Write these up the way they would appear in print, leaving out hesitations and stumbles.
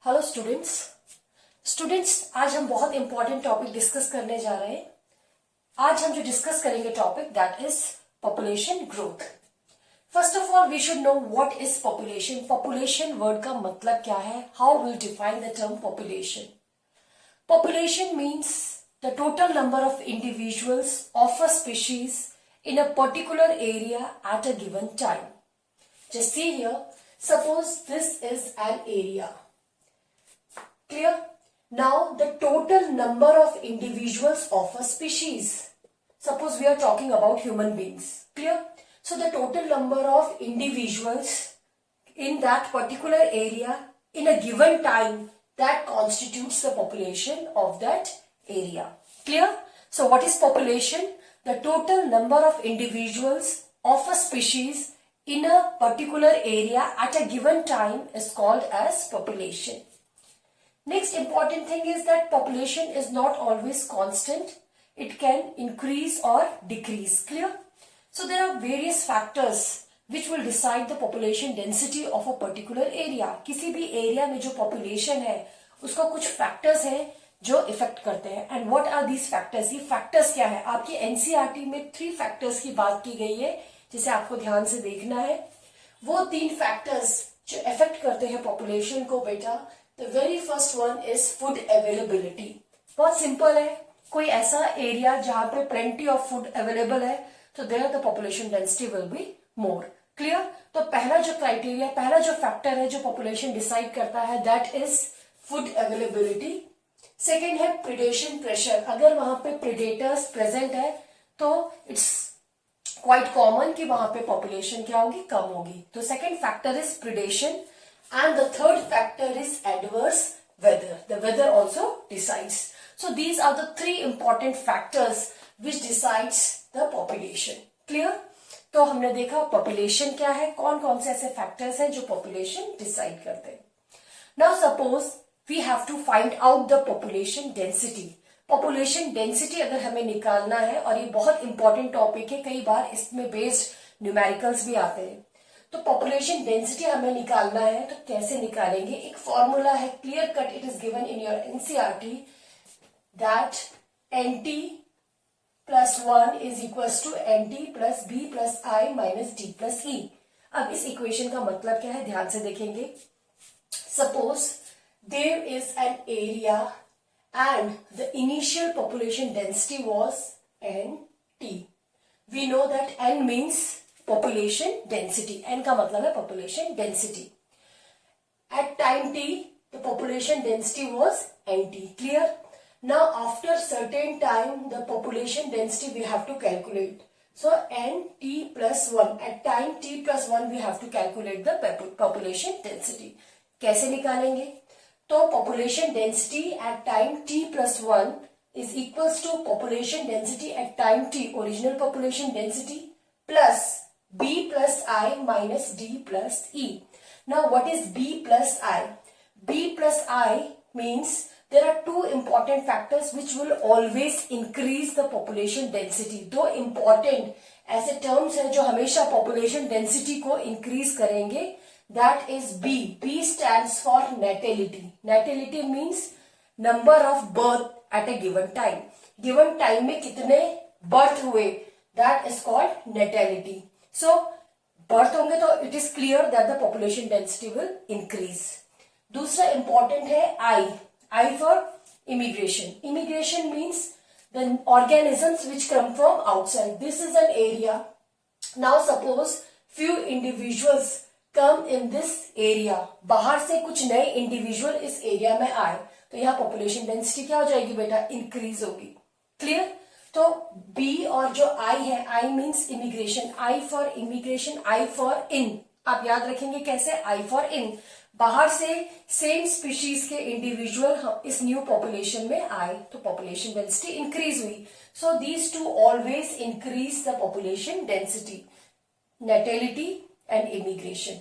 Hello students आज हम बहुत इंपॉर्टेंट टॉपिक डिस्कस करने जा रहे हैं। आज हम जो डिस्कस करेंगे topic that is population growth. First of all we should know what is population. Population word का मतलब क्या है, how will define the term population. Population means the total number of individuals of a species in a particular area at a given time. Just see here, suppose this is an area. Clear? Now the total number of individuals of a species. Suppose we are talking about human beings. Clear? So the total number of individuals in that particular area in a given time, that constitutes the population of that area. Clear? So what is population? The total number of individuals of a species in a particular area at a given time is called as population. Next important thing is that population is not always constant. It can increase or decrease. Clear? So there are various factors which will decide the population density of a particular area. किसी भी area में जो population है उसका कुछ factors है जो effect करते हैं। And what are these factors, ये फैक्टर्स क्या है। आपकी एनसीईआरटी में 3 फैक्टर्स की बात की गई है जिसे आपको ध्यान से देखना है। वो 3 फैक्टर्स जो इफेक्ट करते हैं पॉपुलेशन को बेटा, the very first one is food availability. बहुत सिंपल है, कोई ऐसा एरिया जहां पे प्लेंटी ऑफ फूड अवेलेबल है तो there the population density will be more. Clear? तो पहला जो क्राइटेरिया, पहला जो फैक्टर है जो पॉपुलेशन डिसाइड करता है that is food availability. Second है प्रिडेशन प्रेशर। अगर वहां पे प्रिडेटर्स प्रेजेंट है तो इट्स क्वाइट कॉमन कि वहां पे पॉपुलेशन क्या होगी, कम होगी। तो second factor is predation and the third factor is adverse weather. The weather also decides. So these are the 3 important factors which decides the population. Clear? तो हमने देखा पॉपुलेशन क्या है, कौन कौन से ऐसे फैक्टर्स हैं जो पॉपुलेशन डिसाइड करते हैं। Now suppose we have to find out the population density. Population density अगर हमें निकालना है, और ये बहुत इंपॉर्टेंट टॉपिक है, कई बार इसमें बेस्ड न्यूमेरिकल्स भी आते हैं। तो population density हमें निकालना है तो कैसे निकालेंगे। एक फॉर्मूला है, clear cut, it is given in your NCERT that nt plus 1 is equals to nt plus b plus i minus d plus e। अब इस इक्वेशन का मतलब क्या है, ध्यान से देखेंगे। Suppose there is an area and the initial population density was nt. We know that n means population density. n का मतलब है population density. At time t, the population density was nt. Clear? Now after certain time, the population density we have to calculate. So nt plus 1. At time t plus 1, we have to calculate the population density. कैसे निकालेंगे? तो population density at time t plus 1 is equals to population density at time t, original population density, plus b plus I minus d plus e. Now what is b plus I? b plus I means there are 2 important factors which will always increase the population density. 2 important ऐसे terms हैं जो हमेशा population density को increase करेंगे। That is B. B stands for natality. Natality means number of birth at a given time. Given time में कितने birth हुए, that is called natality. So birth होंगे तो it is clear that the population density will increase. दूसरा important है I. I for immigration. Immigration means the organisms which come from outside. This is an area. Now suppose few individuals come in this area, बाहर से कुछ नए individual इस area में आए तो यहाँ पॉपुलेशन डेंसिटी क्या हो जाएगी बेटा, इंक्रीज होगी। क्लियर? तो B और जो I है, I means immigration, I for immigration, I for in. आप याद रखेंगे कैसे, I फॉर इन। बाहर से सेम स्पीशीज के इंडिविजुअल इस न्यू पॉपुलेशन में आए तो पॉपुलेशन डेंसिटी इंक्रीज हुई। So these two always increase the population density, natality and immigration.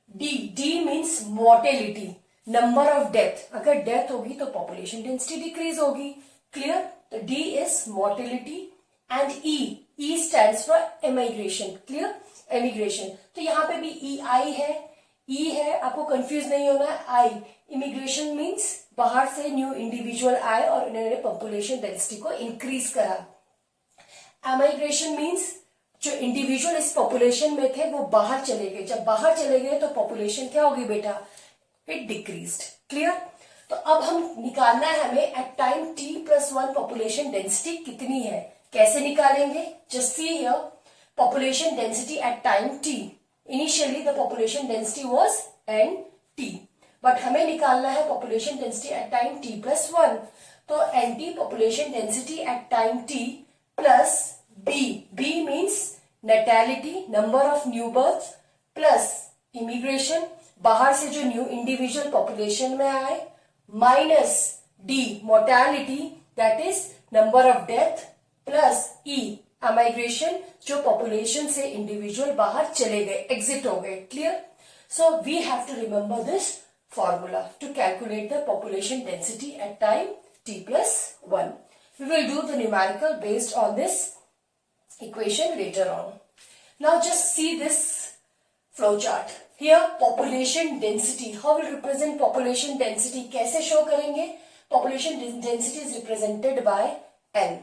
D means mortality, number of death. अगर डेथ होगी तो population density decrease होगी। Clear? तो D is mortality and E stands for immigration. Clear? Immigration. तो यहाँ पे भी EI है, ई है, आपको कंफ्यूज नहीं होना है, आई इमिग्रेशन मीन्स बाहर से न्यू इंडिविजुअल आए और उन्होंने पॉपुलेशन डेंसिटी को इंक्रीज करा। एमाइग्रेशन मीन्स जो इंडिविजुअल इस पॉपुलेशन में थे वो बाहर चले गए, जब बाहर चले गए तो पॉपुलेशन क्या होगी बेटा, इट डिक्रीज्ड। क्लियर? तो अब हम निकालना है हमें eight time t+1 population density कितनी है। कैसे निकालेंगे? Just see here, population density at time t. Initially the population density was nt, but हमें निकालना है population density at time t+1. तो nt population density at time t plus b. b means natality, number of new births, plus immigration, बाहर से जो new individual population में आए, minus d mortality, that is number of death, plus e एमाइग्रेशन, जो population से individual बाहर चले गए, एग्जिट हो गए। Clear? So we have to remember this formula to calculate the population density at time t+1. We will do the numerical based on this equation later on. Now just see this flow chart. Here population density, how will represent population density? कैसे show करेंगे? Population density is represented by N.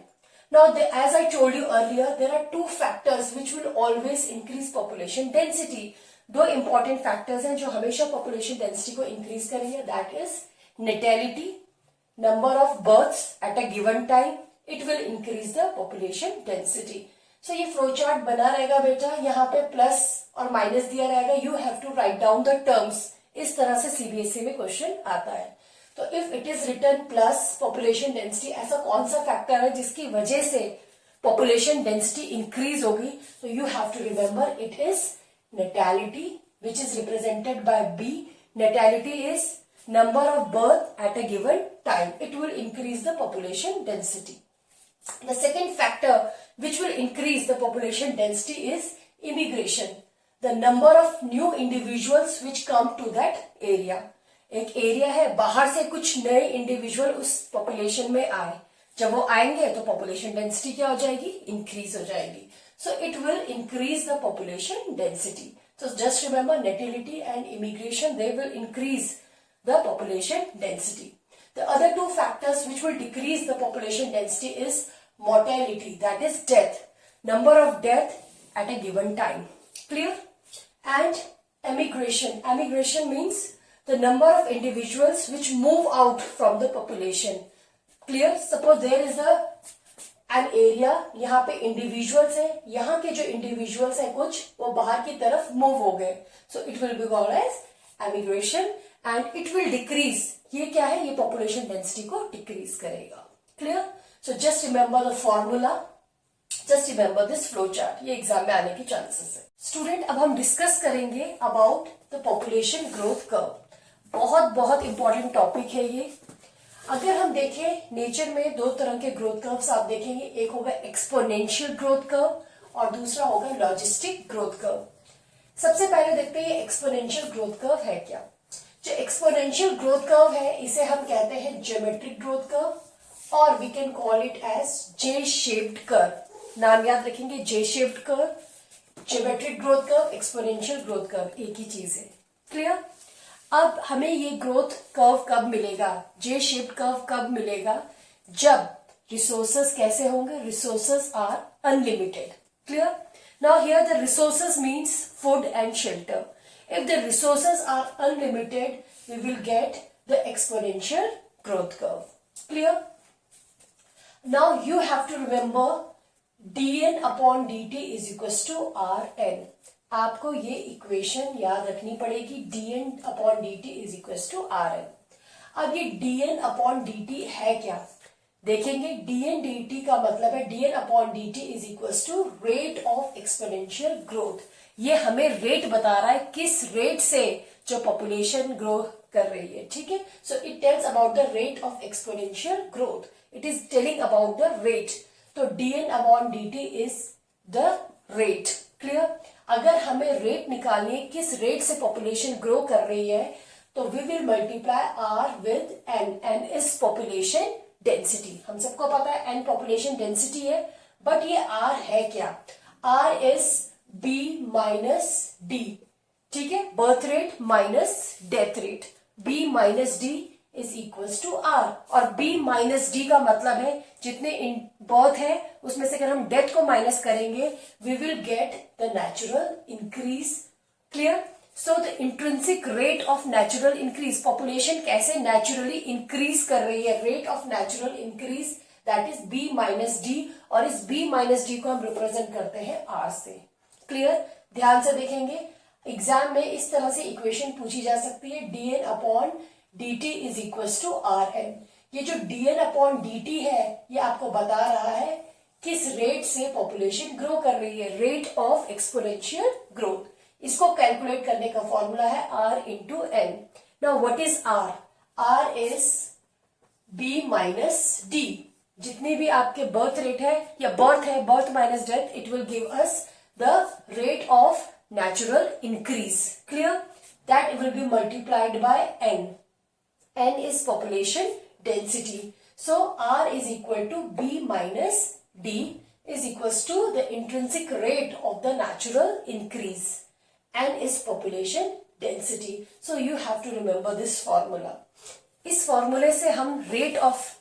Now, as I told you earlier, there are two factors which will always increase population density. दो important factors हैं जो हमेशा population density को increase करेंगे. That is natality, number of births at a given time. It will increase the population density. So ये flow chart बना रहेगा बेटा. यहाँ पे plus और minus दिया रहेगा. You have to write down the terms. इस तरह से CBSE में question आता है. तो if it is return plus population density, ऐसा कौन सा फैक्टर है जिसकी वजह से पॉपुलेशन डेंसिटी इंक्रीज होगी? तो you have to remember it is natality, which is represented by B. Natality is number of birth at a given time. It will increase the population density. The second factor which will increase the population density is immigration, the number of new individuals which come to that area. एक area है, बाहर से कुछ नए individual उस population में आए, जब वो आएंगे तो पॉपुलेशन डेंसिटी क्या हो जाएगी, इंक्रीज हो जाएगी. So it will increase the population density. So just remember, natality and immigration, they will increase the population density. The other two factors which will decrease the population density is mortality, that is death, number of death at a given time. Clear? And emigration. Emigration means the number of individuals which move out from the population. Clear? Suppose there is an area, यहाँ पे individuals है, यहाँ के जो individuals है कुछ, वो बाहर की तरफ move हो गए. So it will be called as emigration and it will decrease. ये क्या है? ये population density को decrease करेगा. Clear? So just remember the formula. Just remember this flow chart. ये एग्जाम में आने की चांसेस है. स्टूडेंट, अब हम डिस्कस करेंगे about the population growth curve. बहुत बहुत इंपॉर्टेंट टॉपिक है ये. अगर हम देखें नेचर में दो तरह के ग्रोथ कर्व्स आप देखेंगे, एक होगा एक्सपोनेंशियल ग्रोथ कर्व और दूसरा होगा लॉजिस्टिक ग्रोथ कर्व. सबसे पहले देखते हैं ये एक्सपोनेंशियल ग्रोथ कर्व है क्या. जो एक्सपोनेंशियल ग्रोथ कर्व है इसे हम कहते हैं ज्योमेट्रिक ग्रोथ कर्व और we can call it as J shaped curve. नाम याद रखेंगे, J shaped curve, geometric growth curve, exponential growth curve, एक ही चीज है. क्लियर? अब हमें ये ग्रोथ कर्व कब मिलेगा, जे शेप्ड कर्व कब मिलेगा? जब रिसोर्सेस कैसे होंगे, resources are unlimited. Clear? Now here the resources means food and shelter. If the resources are unlimited we will get the exponential growth curve. Clear? Now you have to remember dn upon dt is equals to rn. आपको ये equation याद रखनी पड़ेगी, dn upon dt is equals to rn. अब ये dn upon dt है क्या देखेंगे. dn dt का मतलब है dn upon dt is equals to rate of exponential growth. ये हमें रेट बता रहा है किस रेट से जो पॉपुलेशन ग्रो कर रही है. ठीक है? So it tells about the rate of exponential growth. It is telling about the rate. तो dn upon dt is the rate. Clear? अगर हमें रेट निकालनी है किस रेट से पॉपुलेशन ग्रो कर रही है तो we will multiply r with n. n is population density. हम सबको पता है n पॉपुलेशन डेंसिटी है, बट ये r है क्या? r is b minus d. ठीक है, birth rate minus death rate, B minus D is equals to R. और बी माइनस डी का मतलब है जितने बर्थ है उसमें से अगर हम डेथ को माइनस करेंगे we will get the natural increase. Clear? So the intrinsic rate of natural increase, population कैसे नेचुरली इंक्रीज कर रही है, rate of natural increase, that is B minus D. और इस बी माइनस डी को हम रिप्रेजेंट करते हैं आर से। क्लियर? ध्यान से देखेंगे, एग्जाम में इस तरह से इक्वेशन पूछी जा सकती है, dn upon dt is equal to R N. ये जो dn अपॉन dt है ये आपको बता रहा है किस रेट से पॉपुलेशन ग्रो कर रही है, रेट ऑफ एक्सपोनेंशियल ग्रोथ। इसको कैलकुलेट करने का फॉर्मूला है r into N. Now what is r? r is b minus D. जितनी भी आपके बर्थ रेट है या बर्थ है, birth minus death, it will give us the rate of natural increase. Clear? That will be multiplied by n. N is population density. So R is equal to B minus D is equals to the intrinsic rate of the natural increase. N is population density. So you have to remember this formula. इस फॉर्मूले से हम rate of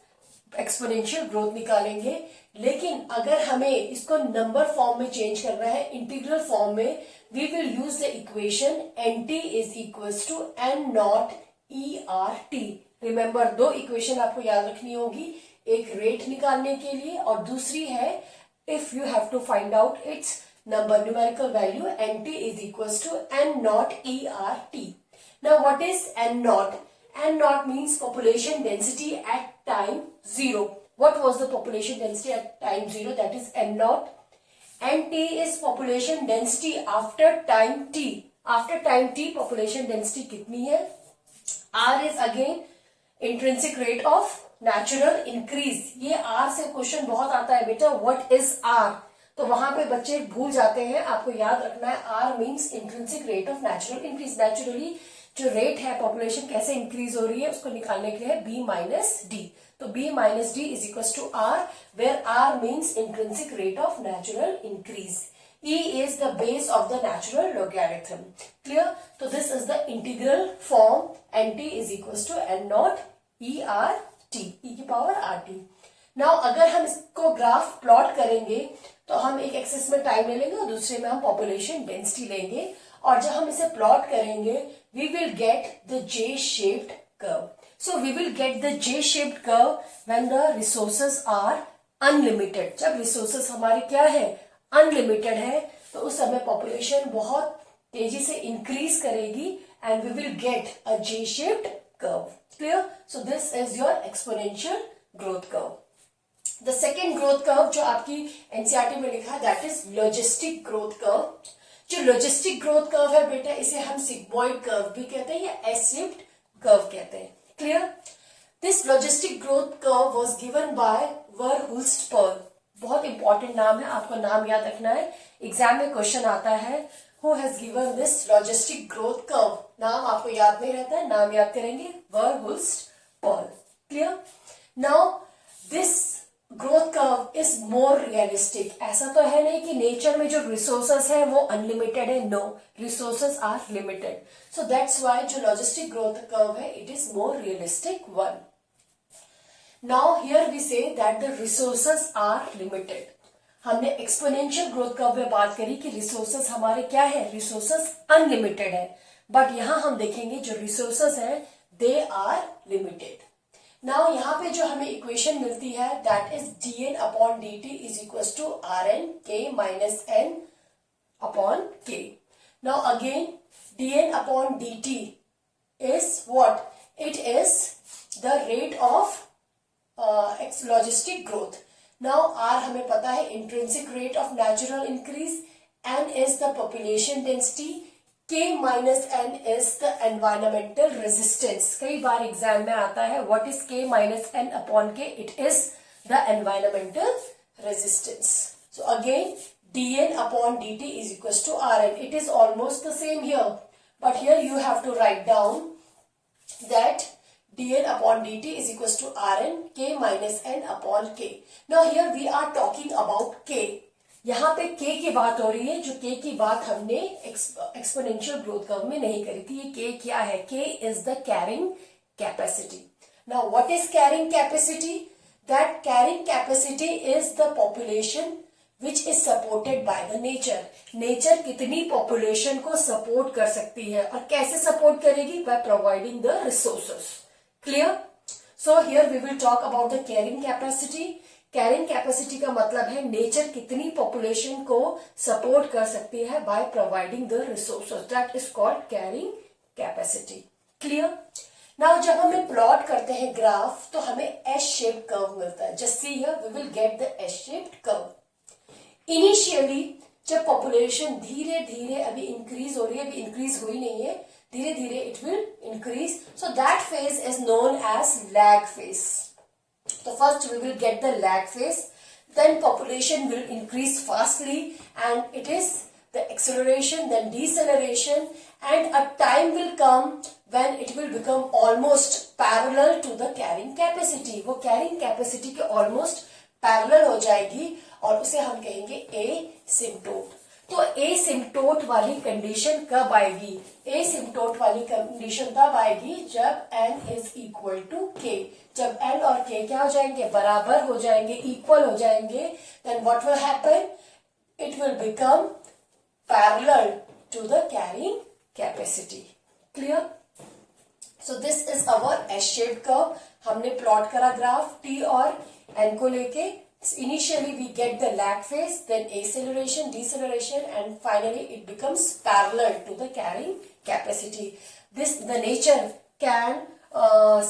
exponential growth निकालेंगे, लेकिन अगर हमें इसको number form में चेंज करना है, इंटीग्रल फॉर्म में, we will use the equation N T is equals to N naught e R T. Remember, दो इक्वेशन आपको याद रखनी होगी, एक रेट निकालने के लिए और दूसरी है if you have to find out its number numerical value, N T is equals to N naught e R T. Now what is N naught? N naught means population density at time 0. What was the population density at time 0? That is N naught. NT is population density after time t. After time t population density कितनी है? R is again intrinsic rate of natural increase. ये R से question बहुत आता है बेटा, what is R? तो वहां पे बच्चे भूल जाते हैं, आपको याद रखना है R means intrinsic rate of natural increase. Naturally जो रेट है पॉपुलेशन कैसे इंक्रीज हो रही है उसको निकालने के लिए B minus D. So B minus D is equal to R, where R means intrinsic rate of natural increase. E is the base of the natural logarithm. Clear? So this is the integral form, nt is equals to n naught e r t, e की power r t. Now अगर हम इसको graph plot करेंगे तो हम एक axis में time ले लेंगे और दूसरे में हम पॉपुलेशन डेंसिटी लेंगे, और जब हम इसे प्लॉट करेंगे we will get the J-shaped curve. So we will get the J-shaped curve when the resources are unlimited. जब resources हमारे क्या है, unlimited है, तो उस समय population बहुत तेजी से increase करेगी and we will get a J-shaped curve. Clear? So this is your exponential growth curve. The second growth curve जो आपकी NCERT में लिखा है that is logistic growth curve. जो लॉजिस्टिक ग्रोथ कर्व है बेटा इसे हम सिग्मोइड कर्व भी कहते हैं या एस-शेप्ड कर्व कहते हैं। Clear? This logistic growth curve was given by Verhulst Pearl. बहुत इंपॉर्टेंट नाम है, आपको नाम याद रखना है, एग्जाम में क्वेश्चन आता है who has given this logistic growth curve. नाम आपको याद नहीं रहता है, नाम याद करेंगे, Verhulst Pearl. Clear? Now this growth curve is more realistic. ऐसा तो है नहीं कि नेचर में जो रिसोर्सेस है वो अनलिमिटेड है, no, resources are limited. So that's why जो लॉजिस्टिक ग्रोथ कर्व है it is more realistic one. Now here we say that the resources are limited. हमने एक्सपोनेंशियल ग्रोथ कर्व में बात करी कि रिसोर्सेस हमारे क्या है, रिसोर्सेस अनलिमिटेड है, बट यहां हम देखेंगे जो रिसोर्सेस है दे आर लिमिटेड। नाउ यहाँ पे जो हमें इक्वेशन मिलती है that is dn upon dt is equal to rn k minus n upon k. Now again dn upon dt is what? It is the rate of logistic growth. Now r हमें पता है intrinsic rate of natural increase, n is the population density, K minus N is the environmental resistance. कई बार exam में आता है what is K minus N upon K? It is the environmental resistance. So again dn upon dt is equals to rn. It is almost the same here, but here you have to write down that dn upon dt is equals to rn k minus n upon k. Now here we are talking about k. यहाँ पे k की बात हो रही है, जो k की बात हमने एक्सपोनेंशियल ग्रोथ कर्व में नहीं करी थी। ये k क्या है? k is the carrying capacity. Now what is carrying capacity? That carrying capacity is the population which is supported by the nature. Nature कितनी पॉपुलेशन को सपोर्ट कर सकती है और कैसे सपोर्ट करेगी? By providing the resources. Clear? So here we will talk about the carrying capacity. Carrying capacity का मतलब है नेचर कितनी पॉपुलेशन को सपोर्ट कर सकती है bye providing the resources. That is called carrying capacity. Clear? Now जब हमें प्लॉट करते हैं ग्राफ तो हमें एस शेप्ड कर्व मिलता है। Just see here we will get the S shaped curve. Initially जब पॉपुलेशन धीरे धीरे अभी इंक्रीज हो रही है, अभी इंक्रीज हुई नहीं है, धीरे धीरे it will increase, so that phase is known as lag phase. So first we will get the lag phase, then population will increase fastly and it is the acceleration, then deceleration, and a time will come when it will become almost parallel to the carrying capacity. वो carrying capacity के almost parallel हो जाएगी और उसे हम कहेंगे asymptote। तो asymptote वाली कंडीशन कब आएगी? एसिम्प्टोट वाली कंडीशन तब आएगी जब n is equal to k। जब n और k क्या हो जाएंगे? बराबर हो जाएंगे, इक्वल हो जाएंगे, then what will happen? It will become parallel to the carrying capacity. Clear? So this is our S shaped curve. हमने प्लॉट करा ग्राफ t और n को लेके। Initially we get the lag phase, then acceleration, deceleration, and finally it becomes parallel to the carrying capacity. The nature can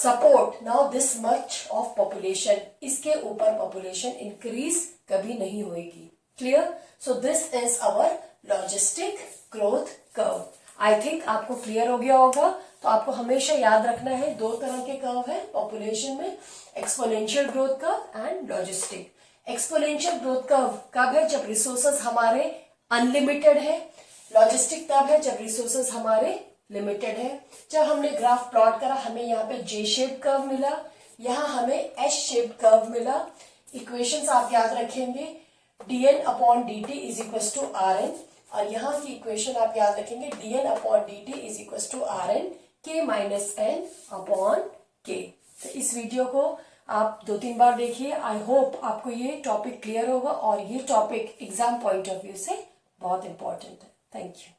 support now this much of population. इसके ऊपर population increase कभी नहीं होएगी। Clear? So this is our logistic growth curve. I think आपको clear हो गया होगा। तो आपको हमेशा याद रखना है, दो तरह के कर्व है पॉपुलेशन में, exponential growth curve and logistic. Exponential growth curve कब है? जब रिसोर्सेस हमारे अनलिमिटेड है। लॉजिस्टिक तब है जब रिसोर्सेस हमारे लिमिटेड है। जब हमने ग्राफ प्लॉट करा हमें यहाँ पे जे शेप कर्व मिला, यहाँ हमें एस शेप कर्व मिला। इक्वेशंस आप याद रखेंगे, dn upon dt is equal to rn, और यहाँ की इक्वेशन आप याद रखेंगे dn upon dt is equal to rn k minus n upon k। तो इस वीडियो को आप 2-3 बार देखिए। आई होप आपको ये टॉपिक क्लियर होगा और ये topic exam point of view से बहुत इंपॉर्टेंट है। Thank you.